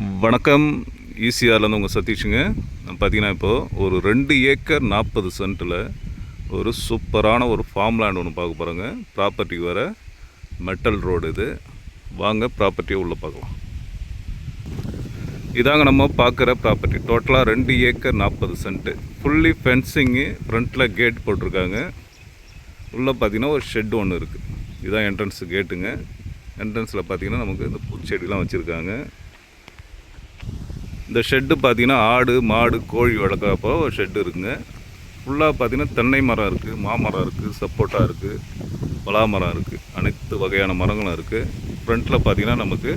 வணக்கம். ஈசிஆர்லேருந்து உங்கள் சதீஷுங்க. பார்த்தீங்கன்னா இப்போது ஒரு 2 ஏக்கர் 40 சென்ட்டில் ஒரு சூப்பரான ஒரு ஃபார்ம் லேண்ட் ஒன்று பார்க்க போகிறோங்க. ப்ராப்பர்ட்டிக்கு வர மெட்டல் ரோடு இது. வாங்க ப்ராப்பர்ட்டியை உள்ளே பார்க்கலாம். இதாங்க நம்ம பார்க்குற ப்ராப்பர்ட்டி. டோட்டலாக 2 ஏக்கர் 40 சென்ட்டு. ஃபுல்லி ஃபென்சிங்கு, ஃப்ரண்ட்டில் கேட் போட்டிருக்காங்க. உள்ளே பார்த்தீங்கன்னா ஒரு ஷெட் ஒன்று இருக்குது. இதுதான் என்ட்ரன்ஸ் கேட்டுங்க. என்ட்ரன்ஸில் பார்த்தீங்கன்னா நமக்கு இந்த பூச்செடிலாம் வச்சுருக்காங்க. இந்த ஷெட்டு பார்த்திங்கன்னா ஆடு மாடு கோழி வளர்க்குறப்போ ஒரு ஷெட்டு இருக்குங்க. ஃபுல்லாக பார்த்திங்கன்னா தென்னை மரம் இருக்குது, மாமரம் இருக்குது, சப்போட்டா இருக்குது, பலாமரம் இருக்குது, அனைத்து வகையான மரங்களும் இருக்குது. ஃப்ரண்ட்டில் பார்த்திங்கன்னா நமக்கு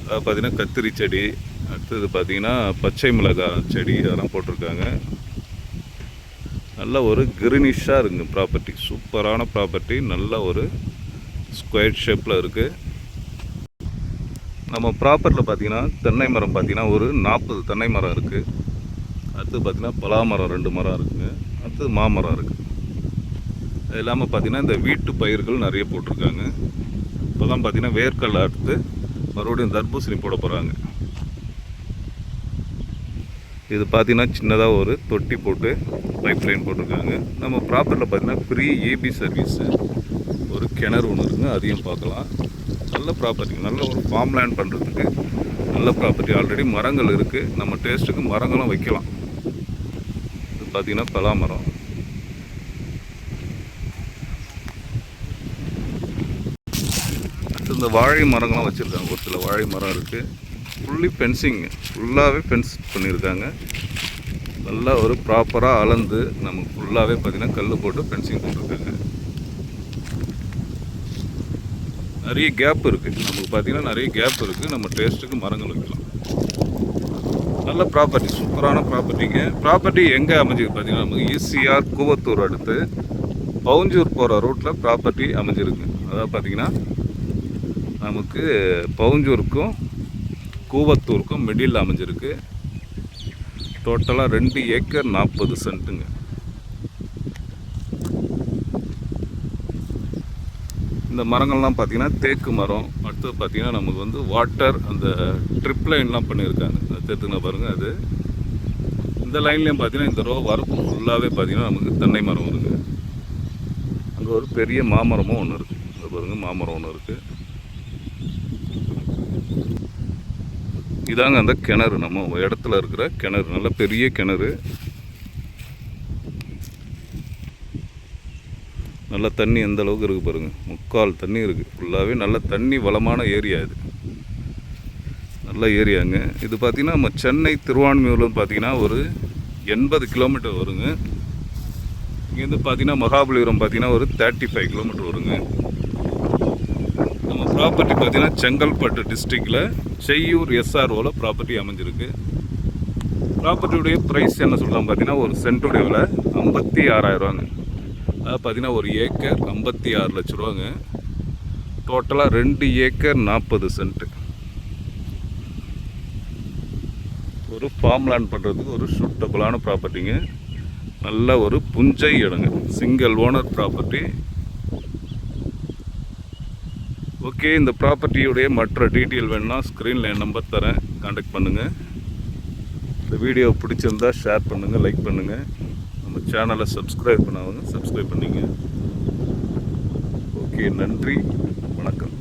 பார்த்திங்கன்னா கத்திரி செடி, அடுத்தது பார்த்திங்கன்னா பச்சை மிளகாய் செடி அதெல்லாம் போட்டிருக்காங்க. நல்ல ஒரு கிரீனிஷாக இருக்குங்க ப்ராப்பர்ட்டி. சூப்பரான ப்ராப்பர்ட்டி. நல்ல ஒரு ஸ்கொயர் ஷேப்பில் இருக்குது. நம்ம ப்ராப்பர்ட்டியில் பார்த்திங்கன்னா தென்னை மரம் பார்த்திங்கன்னா ஒரு 40 தென்னை மரம் இருக்குது. அடுத்து பார்த்திங்கன்னா பலாமரம் 2 மரம் இருக்குதுங்க. அடுத்து மாமரம் இருக்குது. அது இல்லாமல் பார்த்திங்கன்னா இந்த வீட்டு பயிர்கள் நிறைய போட்டிருக்காங்க. இப்போலாம் பார்த்திங்கன்னா வேர்க்கடலை அடுத்து மறுபடியும் தர்பூசணி போட போகிறாங்க. இது பார்த்திங்கன்னா சின்னதாக ஒரு தொட்டி போட்டு பைப் லைன் போட்டிருக்காங்க. நம்ம ப்ராப்பர்ட்டியில் பார்த்திங்கன்னா ஃப்ரீ ஏபி சர்வீஸு, ஒரு கிணறு ஒன்று இருக்குங்க, அதையும் பார்க்கலாம். நல்ல ப்ராப்பர்ட்டி, நல்ல ஒரு ஃபார்ம் லேண்ட் பண்ணுறதுக்கு நல்ல ப்ராப்பர்ட்டி. ஆல்ரெடி மரங்கள் இருக்குது, நம்ம டேஸ்ட்டுக்கு மரங்களும் வைக்கலாம். இது பார்த்திங்கன்னா பலாமரம். இந்த வாழை மரங்களும் வச்சுருக்காங்க. ஒரு சில வாழை மரம் இருக்குது. ஃபுல்லி ஃபென்சிங், ஃபுல்லாகவே ஃபென்ஸ் பண்ணியிருக்காங்க. நல்லா ஒரு ப்ராப்பராக அளந்து நமக்கு ஃபுல்லாகவே பார்த்திங்கன்னா கல் போட்டு ஃபென்சிங் போட்டிருக்காங்க. நிறைய கேப் இருக்குது. நமக்கு பார்த்திங்கன்னா நிறைய கேப் இருக்குது. நம்ம டேஸ்ட்டுக்கு மரங்கள் வைக்கலாம். நல்ல ப்ராப்பர்ட்டி, சூப்பரான ப்ராப்பர்ட்டிங்க. ப்ராப்பர்ட்டி எங்கே அமைஞ்சிருக்கு பார்த்திங்கன்னா நமக்கு ஈசிஆர் கூவத்தூர் அடுத்து பவுஞ்சூர் போகிற ரூட்டில் ப்ராப்பர்ட்டி அமைஞ்சிருக்கு. அதாவது பார்த்திங்கன்னா நமக்கு பவுஞ்சூருக்கும் கூவத்தூருக்கும் மிடில் அமைஞ்சிருக்கு. டோட்டலாக 2 ஏக்கர் 40 சென்ட்டுங்க. இந்த மரங்கள்லாம் பார்த்திங்கன்னா தேக்கு மரம். அடுத்தது பார்த்திங்கன்னா நமக்கு வந்து வாட்டர் அந்த ட்ரிப் லைன்லாம் பண்ணியிருக்காங்க. தேத்துனா பாருங்கள். அது இந்த லைன்லேயும் பார்த்திங்கன்னா இந்த ரோ வரப்பு ஃபுல்லாகவே பார்த்திங்கன்னா நமக்கு தென்னை மரம் வருங்க. அங்கே ஒரு பெரிய மாமரமும் ஒன்று இருக்குது. அது பாருங்கள், மாமரம் ஒன்று இருக்குது. இதாங்க அந்த கிணறு, நம்ம இடத்துல இருக்கிற கிணறு. நல்ல பெரிய கிணறு. நல்ல தண்ணி எந்த அளவுக்கு இருக்குது பாருங்கள். 3/4 தண்ணி இருக்குது. ஃபுல்லாகவே நல்ல தண்ணி வளமான ஏரியா. இது நல்ல ஏரியாங்க. இது பார்த்திங்கன்னா நம்ம சென்னை திருவான்மியூர்லேருந்து பார்த்திங்கன்னா ஒரு 80 கிலோமீட்டர் வருங்க. இங்கேருந்து பார்த்திங்கன்னா மகாபலிபுரம் பார்த்திங்கன்னா ஒரு 35 கிலோமீட்டர் வருங்க. நம்ம ப்ராப்பர்ட்டி பார்த்திங்கன்னா செங்கல்பட்டு டிஸ்ட்ரிக்டில் செய்யூர் எஸ்ஆர்ஓவில் ப்ராப்பர்ட்டி அமைஞ்சிருக்கு. ப்ராப்பர்ட்டியுடைய ப்ரைஸ் என்ன சொல்கிறாங்க பார்த்திங்கன்னா ஒரு சென்ட்டுடைய விலை 56,000 ரூபாங்க. அதாவது பார்த்திங்கன்னா ஒரு ஏக்கர் 56 லட்ச ரூபாங்க. டோட்டலாக 2 ஏக்கர் 40 சென்ட்டு. ஒரு ஃபார்ம் லேண்ட் பண்ணுறதுக்கு ஒரு சூட்டபுளான ப்ராப்பர்ட்டிங்க. நல்ல ஒரு புஞ்சை இடங்க. Single owner property. ஓகே, இந்த ப்ராப்பர்ட்டியுடைய மற்ற டீட்டெயில் வேணுன்னா ஸ்க்ரீனில் என் நம்பர் தரேன், கான்டாக்ட் பண்ணுங்கள். இந்த வீடியோ பிடிச்சிருந்தா ஷேர் பண்ணுங்கள், லைக் பண்ணுங்கள். நம்ம சேனலை சப்ஸ்கிரைப் பண்ணாதவங்க சப்ஸ்கிரைப் பண்ணிங்க. ஓகே, நன்றி, வணக்கம்.